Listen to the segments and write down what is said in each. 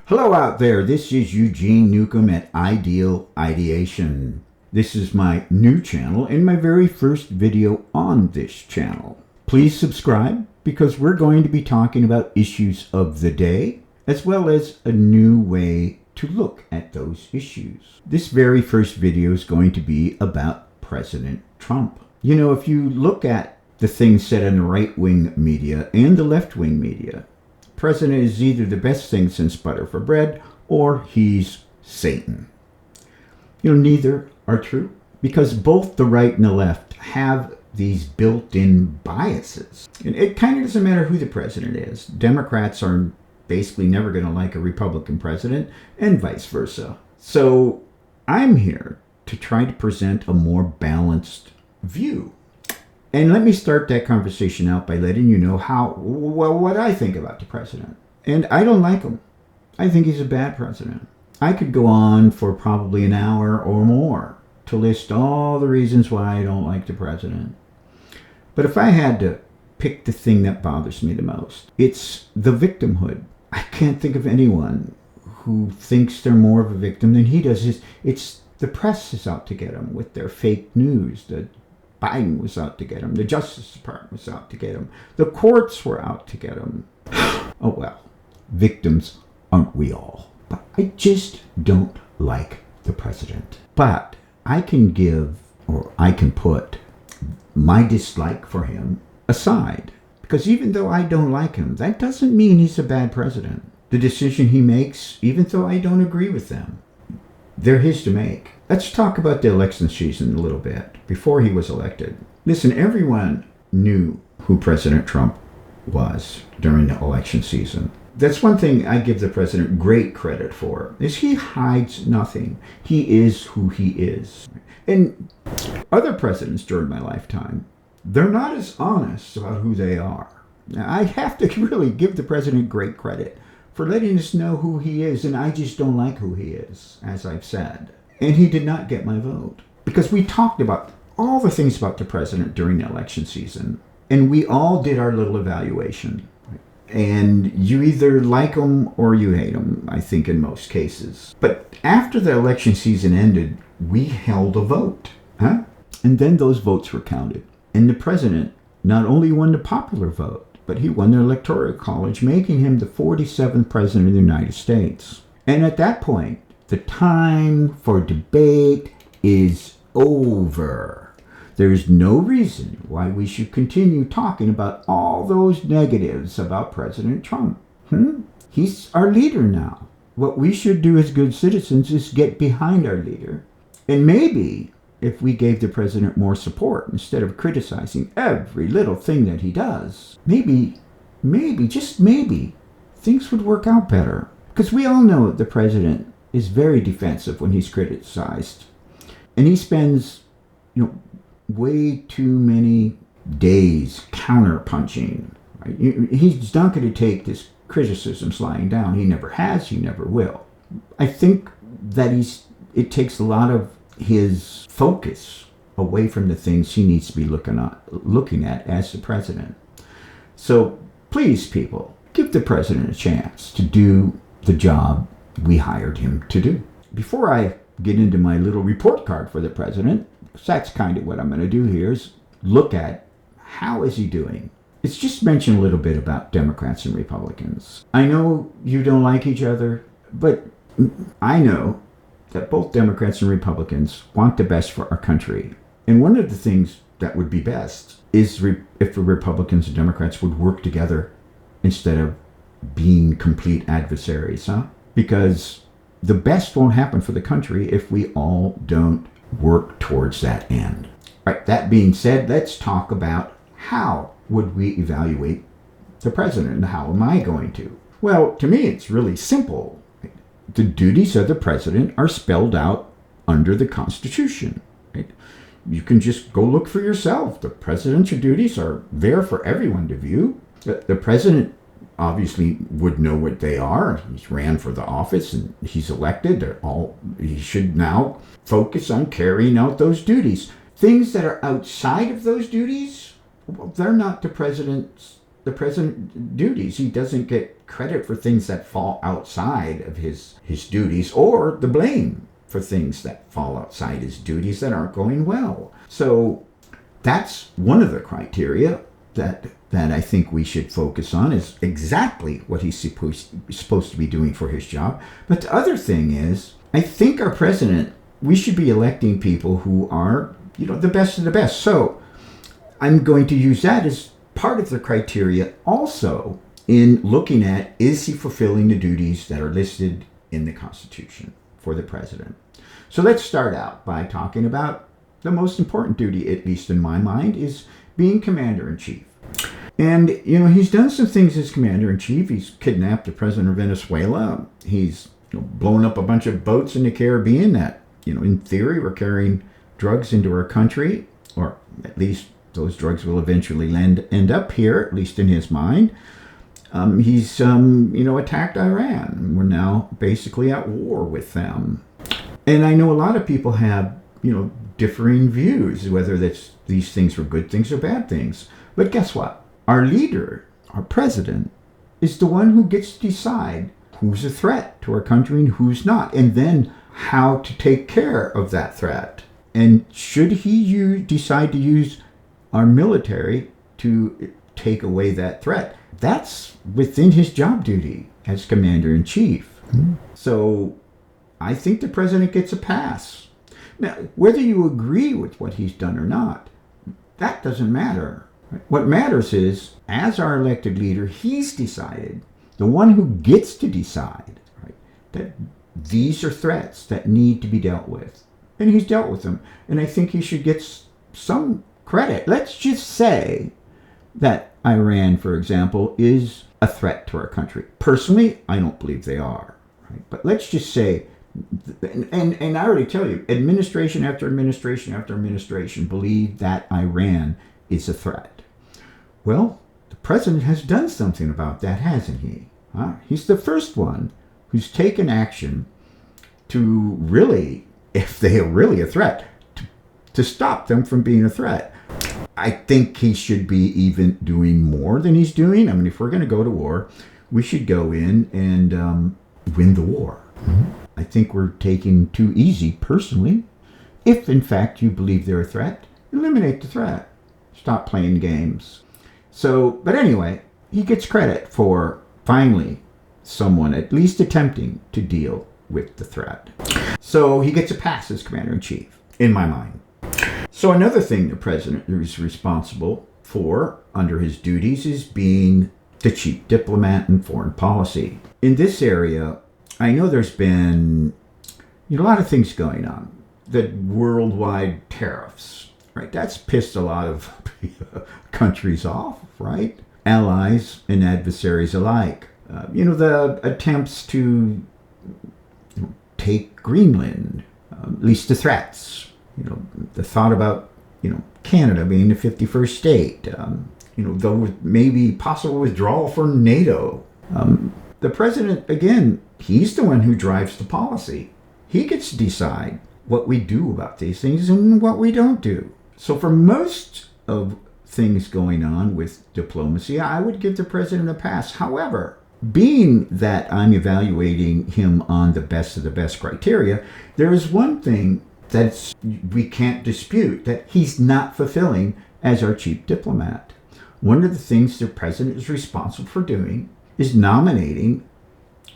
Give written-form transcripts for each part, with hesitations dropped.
Hello out there, this is Eugene Newcomb at Ideal Ideation. This is my new channel and my very first video on this channel. Please subscribe because we're going to be talking about issues of the day as well as a new way to look at those issues. This very first video is going to be about President Trump. You know, if you look at the things said in the right-wing media and the left-wing media, President is either the best thing since butter for bread or he's Satan. You know, neither are true because both the right and the left have these built-in biases. And it kind of doesn't matter who the president is. Democrats are basically never going to like a Republican president and vice versa. So I'm here to try to present a more balanced view. And let me start that conversation out by letting you know what I think about the president. And I don't like him. I think he's a bad president. I could go on for probably an hour or more to list all the reasons why I don't like the president. But if I had to pick the thing that bothers me the most, it's the victimhood. I can't think of anyone who thinks they're more of a victim than he does. It's the press is out to get him with their fake news. Biden was out to get him. The Justice Department was out to get him. The courts were out to get him. Oh well, victims aren't we all? But I just don't like the president. But I can put my dislike for him aside. Because even though I don't like him, that doesn't mean he's a bad president. The decision he makes, even though I don't agree with them, they're his to make. Let's talk about the election season a little bit, before he was elected. Listen, everyone knew who President Trump was during the election season. That's one thing I give the president great credit for, is he hides nothing. He is who he is. And other presidents during my lifetime, they're not as honest about who they are. Now, I have to really give the president great credit for letting us know who he is, and I just don't like who he is, as I've said. And he did not get my vote. Because we talked about all the things about the president during the election season, and we all did our little evaluation. And you either like him or you hate him, I think, in most cases. But after the election season ended, we held a vote. And then those votes were counted. And the president not only won the popular vote, but he won the Electoral College, making him the 47th president of the United States. And at that point, the time for debate is over. There's no reason why we should continue talking about all those negatives about President Trump. He's our leader now. What we should do as good citizens is get behind our leader. And maybe if we gave the president more support instead of criticizing every little thing that he does, maybe, just maybe, things would work out better. Because we all know the president is very defensive when he's criticized. And he spends, way too many days counter-punching. Right? He's not going to take this criticism lying down. He never has, he never will. I think that it takes a lot of his focus away from the things he needs to be looking at as the president. So please, people, give the president a chance to do the job we hired him to do. Before I get into my little report card for the president, that's kind of what I'm going to do here, is look at how is he doing. Let's just mention a little bit about Democrats and Republicans. I know you don't like each other, but I know that both Democrats and Republicans want the best for our country. And one of the things that would be best is if the Republicans and Democrats would work together instead of being complete adversaries, Because the best won't happen for the country if we all don't work towards that end. All right, that being said, let's talk about how would we evaluate the president and how am I going to? Well, to me, it's really simple. The duties of the president are spelled out under the Constitution. Right? You can just go look for yourself. The presidential duties are there for everyone to view. The president obviously would know what they are. He's ran for the office and he's elected. He should now focus on carrying out those duties. Things that are outside of those duties, well, they're not the president's the president's duties. He doesn't get credit for things that fall outside of his duties, or the blame for things that fall outside his duties that aren't going well. So that's one of the criteria that I think we should focus on, is exactly what he's supposed to be doing for his job. But the other thing is, I think our president, we should be electing people who are, the best of the best. So I'm going to use that as part of the criteria also in looking at, is he fulfilling the duties that are listed in the Constitution for the president? So let's start out by talking about the most important duty, at least in my mind, is being commander-in-chief. And, he's done some things as commander-in-chief. He's kidnapped the president of Venezuela. He's blown up a bunch of boats in the Caribbean that, in theory, were carrying drugs into our country, or at least those drugs will eventually end up here, at least in his mind. He's, attacked Iran. We're now basically at war with them. And I know a lot of people have, differing views, whether these things were good things or bad things. But guess what? Our leader, our president, is the one who gets to decide who's a threat to our country and who's not, and then how to take care of that threat. And should he decide to use our military to take away that threat, that's within his job duty as commander-in-chief. So I think the president gets a pass. Now, whether you agree with what he's done or not, that doesn't matter. What matters is, as our elected leader, he's decided, the one who gets to decide, right, that these are threats that need to be dealt with. And he's dealt with them. And I think he should get some credit. Let's just say that Iran, for example, is a threat to our country. Personally, I don't believe they are. Right? But let's just say, and I already tell you, administration after administration after administration believe that Iran is a threat. Well, the president has done something about that, hasn't he? He's the first one who's taken action to really, if they are really a threat, to stop them from being a threat. I think he should be even doing more than he's doing. I mean, if we're going to go to war, we should go in and win the war. I think we're taking too easy, personally. If, in fact, you believe they're a threat, eliminate the threat. Stop playing games. So, but anyway, he gets credit for finally someone at least attempting to deal with the threat. So he gets a pass as commander-in-chief, in my mind. So another thing the president is responsible for under his duties is being the chief diplomat in foreign policy. In this area, I know there's been a lot of things going on. The worldwide tariffs, right? That's pissed a lot of countries off, right? Allies and adversaries alike. The attempts to take Greenland, at least the threats. The thought about, Canada being the 51st state. The maybe possible withdrawal from NATO. The president, again, he's the one who drives the policy. He gets to decide what we do about these things and what we don't do. So for most of things going on with diplomacy, I would give the president a pass. However, being that I'm evaluating him on the best of the best criteria, there is one thing that we can't dispute, that he's not fulfilling as our chief diplomat. One of the things the president is responsible for doing is nominating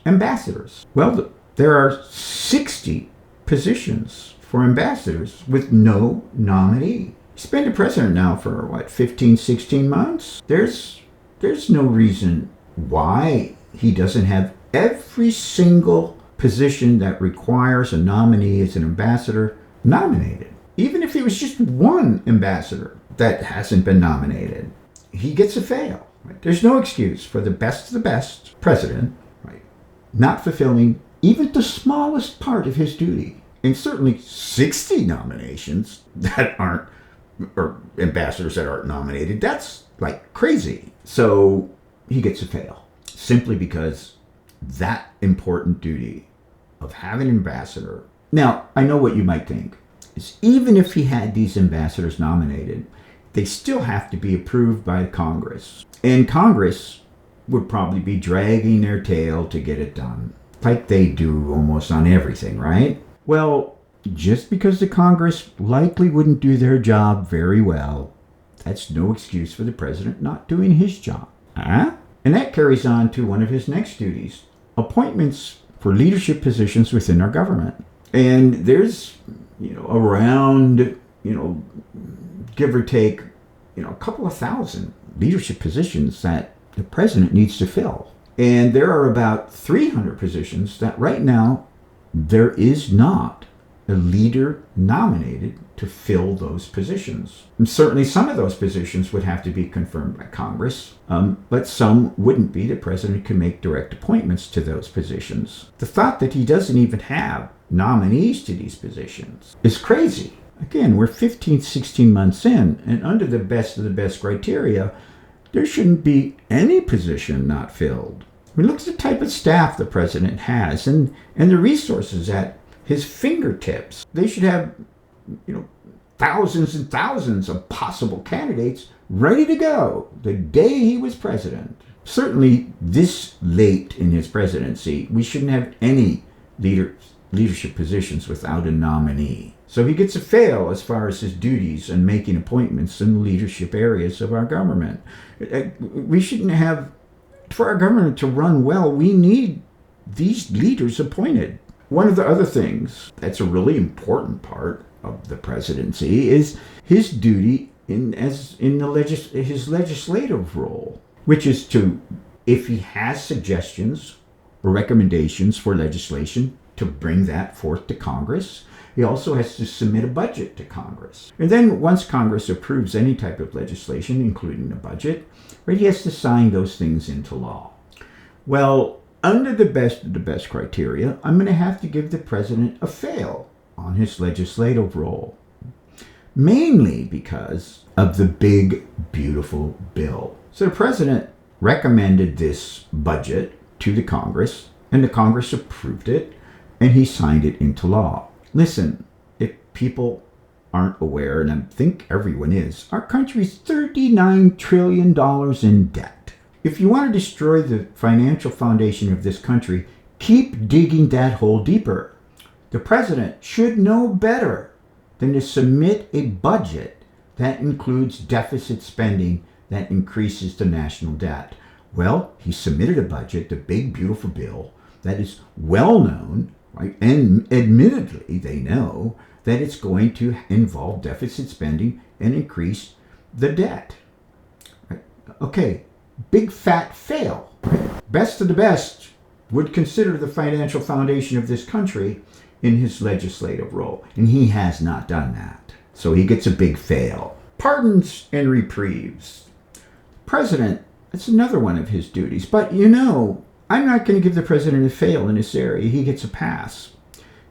ambassadors. Well, there are 60 positions for ambassadors with no nominee. He's been the president now for 15, 16 months? There's no reason why he doesn't have every single position that requires a nominee as an ambassador nominated. Even if it was just one ambassador that hasn't been nominated, he gets a fail. Right? There's no excuse for the best of the best president, right, not fulfilling even the smallest part of his duty. And certainly 60 nominations that aren't, or ambassadors that aren't nominated, that's like crazy. So he gets a fail simply because that important duty of having an ambassador. Now, I know what you might think is, even if he had these ambassadors nominated, they still have to be approved by Congress. And Congress would probably be dragging their tail to get it done, like they do almost on everything, right? Well, just because the Congress likely wouldn't do their job very well, that's no excuse for the president not doing his job. Huh? And that carries on to one of his next duties, appointments for leadership positions within our government. And there's, around, give or take, a couple of thousand leadership positions that the president needs to fill. And there are about 300 positions that right now there is not a leader nominated to fill those positions. And certainly some of those positions would have to be confirmed by Congress, but some wouldn't be. The president can make direct appointments to those positions. The thought that he doesn't even have nominees to these positions is crazy. Again, we're 15, 16 months in, and under the best of the best criteria, there shouldn't be any position not filled. I mean, look at the type of staff the president has and the resources at his fingertips. They should have, thousands and thousands of possible candidates ready to go the day he was president. Certainly, this late in his presidency, we shouldn't have any leadership positions without a nominee. So he gets a fail as far as his duties and making appointments in the leadership areas of our government. We shouldn't have, for our government to run well, we need these leaders appointed. One of the other things that's a really important part of the presidency is his duty his legislative role, which is to, if he has suggestions or recommendations for legislation, to bring that forth to Congress. He also has to submit a budget to Congress. And then once Congress approves any type of legislation, including the budget, right, he has to sign those things into law. Well, under the best of the best criteria, I'm going to have to give the president a fail on his legislative role. Mainly because of the big, beautiful bill. So the president recommended this budget to the Congress, and the Congress approved it, and he signed it into law. Listen, if people aren't aware, and I think everyone is, our country's $39 trillion in debt. If you want to destroy the financial foundation of this country, keep digging that hole deeper. The president should know better than to submit a budget that includes deficit spending that increases the national debt. Well, he submitted a budget, the big, beautiful bill, that is well known, right? And admittedly, they know that it's going to involve deficit spending and increase the debt. Right? Okay, big fat fail. Best of the best would consider the financial foundation of this country in his legislative role, and he has not done that. So he gets a big fail. Pardons and reprieves. President, that's another one of his duties, but I'm not going to give the president a fail in this area. He gets a pass.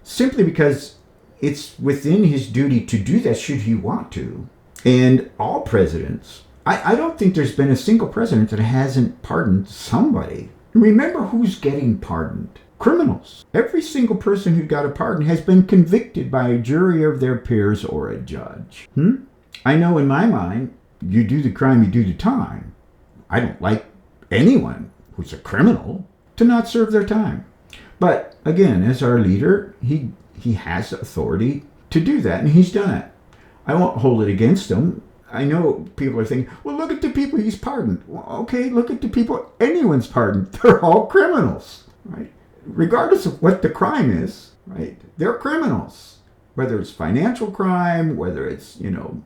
Simply because it's within his duty to do that should he want to. And all presidents, I don't think there's been a single president that hasn't pardoned somebody. Remember who's getting pardoned. Criminals. Every single person who got a pardon has been convicted by a jury of their peers or a judge. I know in my mind, you do the crime, you do the time. I don't like anyone who's a criminal to not serve their time. But again, as our leader, he has authority to do that, and he's done it. I won't hold it against him. I know people are thinking, well, look at the people he's pardoned. Well, okay, look at the people anyone's pardoned. They're all criminals, right? Regardless of what the crime is, right? They're criminals. Whether it's financial crime, whether it's,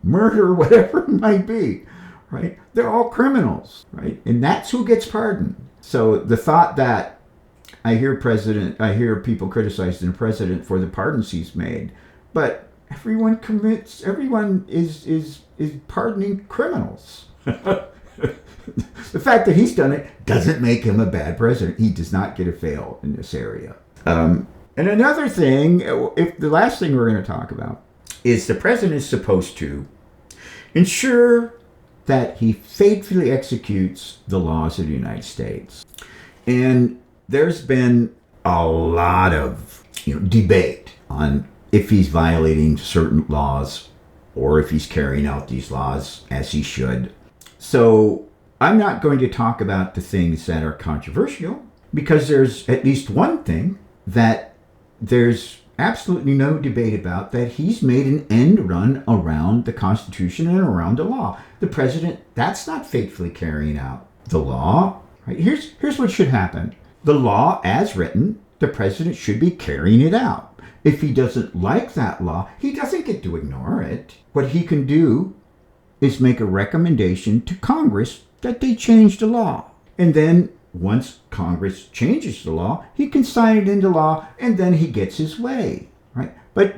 murder, whatever it might be, right? They're all criminals, right? And that's who gets pardoned. So the thought that I hear people criticizing the president for the pardons he's made, but everyone is pardoning criminals. The fact that he's done it doesn't make him a bad president. He does not get a fail in this area. And another thing, if the last thing we're going to talk about is the president is supposed to ensure that he faithfully executes the laws of the United States. And there's been a lot of debate on if he's violating certain laws or if he's carrying out these laws as he should. So I'm not going to talk about the things that are controversial, because there's at least one thing that there's absolutely no debate about, that he's made an end run around the Constitution and around the law. The president, that's not faithfully carrying out the law. Right? Here's what should happen. The law as written, the president should be carrying it out. If he doesn't like that law, he doesn't get to ignore it. What he can do is make a recommendation to Congress that they change the law. And then once Congress changes the law, he can sign it into law, and then he gets his way, right? But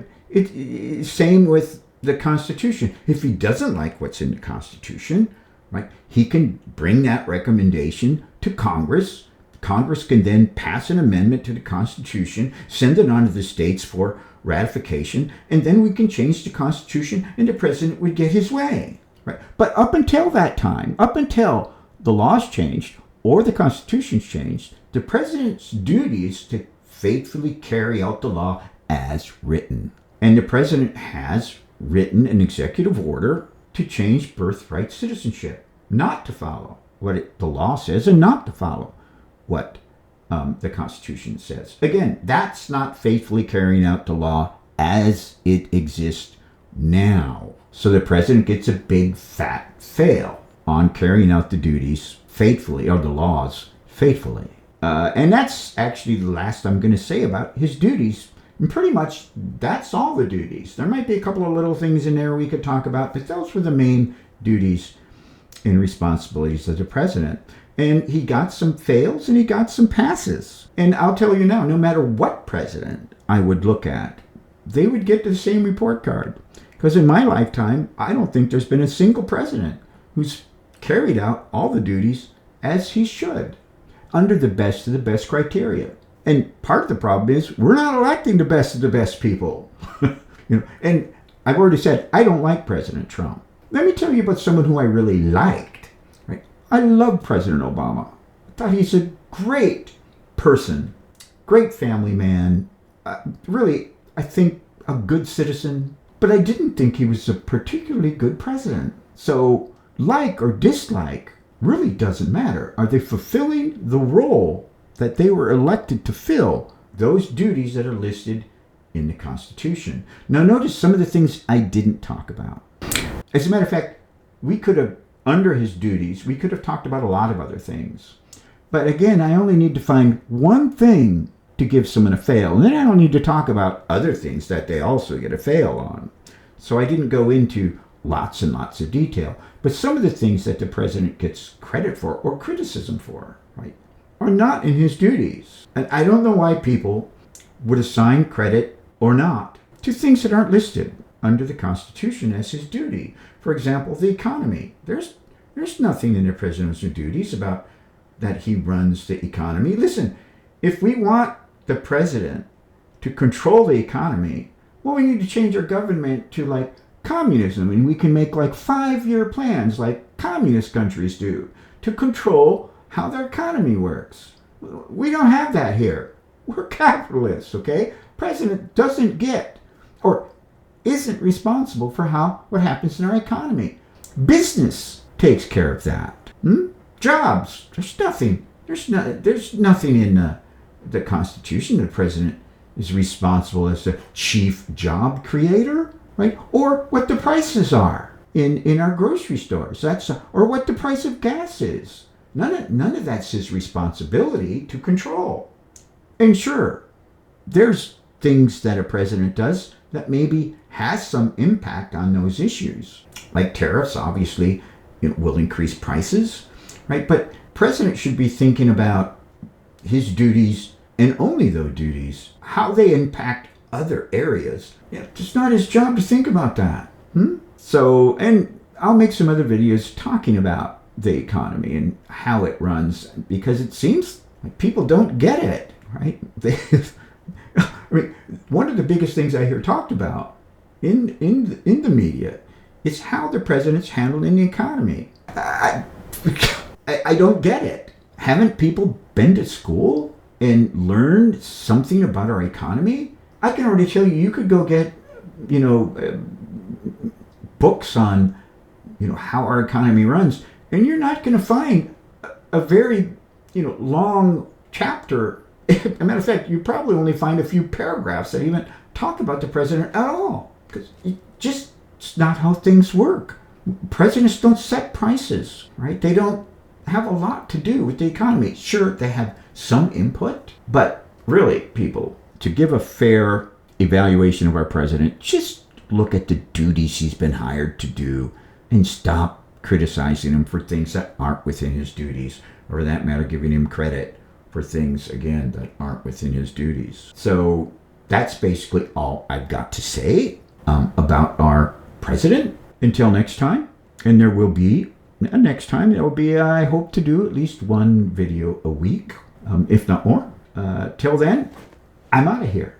same with the Constitution. If he doesn't like what's in the Constitution, right, he can bring that recommendation to Congress. Congress can then pass an amendment to the Constitution, send it on to the states for ratification, and then we can change the Constitution, and the president would get his way, right? But up until that time, up until the laws changed or the Constitution's changed, the president's duty is to faithfully carry out the law as written. And the president has written an executive order to change birthright citizenship, not to follow what the law says and not to follow what the Constitution says. Again, that's not faithfully carrying out the law as it exists now. So the president gets a big fat fail on carrying out the duties faithfully, or the laws faithfully. And that's actually the last I'm going to say about his duties. And pretty much that's all the duties. There might be a couple of little things in there we could talk about, but those were the main duties and responsibilities of the president. And he got some fails and he got some passes. And I'll tell you now, no matter what president I would look at, they would get the same report card. Because in my lifetime, I don't think there's been a single president who's carried out all the duties as he should, under the best of the best criteria. And part of the problem is we're not electing the best of the best people. And I've already said I don't like President Trump. Let me tell you about someone who I really liked. Right? I love President Obama. I thought he's a great person, great family man, really, I think, a good citizen. But I didn't think he was a particularly good president. So like or dislike really doesn't matter. Are they fulfilling the role that they were elected to fill, those duties that are listed in the Constitution? Now notice some of the things I didn't talk about. As a matter of fact, we could have, under his duties, we could have talked about a lot of other things. But again, I only need to find one thing to give someone a fail. And then I don't need to talk about other things that they also get a fail on. So I didn't go into lots and lots of detail. But some of the things that the president gets credit for or criticism for, right, are not in his duties. And I don't know why people would assign credit or not to things that aren't listed under the Constitution as his duty. For example, the economy. There's nothing in the president's duties about that he runs the economy. Listen, if we want the president to control the economy, well, we need to change our government to like communism, and we can make like 5-year plans like communist countries do to control how their economy works. We don't have that here. We're capitalists, okay? President doesn't get or isn't responsible for what happens in our economy. Business takes care of that. Jobs, there's nothing. There's nothing in the Constitution. The president is responsible as the chief job creator, right? Or what the prices are in our grocery stores. Or what the price of gas is. None of that's his responsibility to control. And sure, there's things that a president does that maybe has some impact on those issues. Like tariffs, obviously, will increase prices, right? But president should be thinking about his duties, and only those duties, how they impact other areas. It's not his job to think about that. So, and I'll make some other videos talking about the economy and how it runs, because it seems like people don't get it, right? I mean, one of the biggest things I hear talked about in the media is how the president's handling the economy. I don't get it. Haven't people been to school and learned something about our economy? I can already tell you could go get, books on, how our economy runs. And you're not going to find a very, long chapter. As a matter of fact, you probably only find a few paragraphs that even talk about the president at all. Because it's not how things work. Presidents don't set prices, right? They don't have a lot to do with the economy. Sure, they have some input, but really, people, to give a fair evaluation of our president, just look at the duties he's been hired to do and stop criticizing him for things that aren't within his duties, or for that matter, giving him credit for things, again, that aren't within his duties. So that's basically all I've got to say about our president. Until next time, and there will be next time, there will be, I hope to do at least one video a week, if not more. Till then, I'm out of here.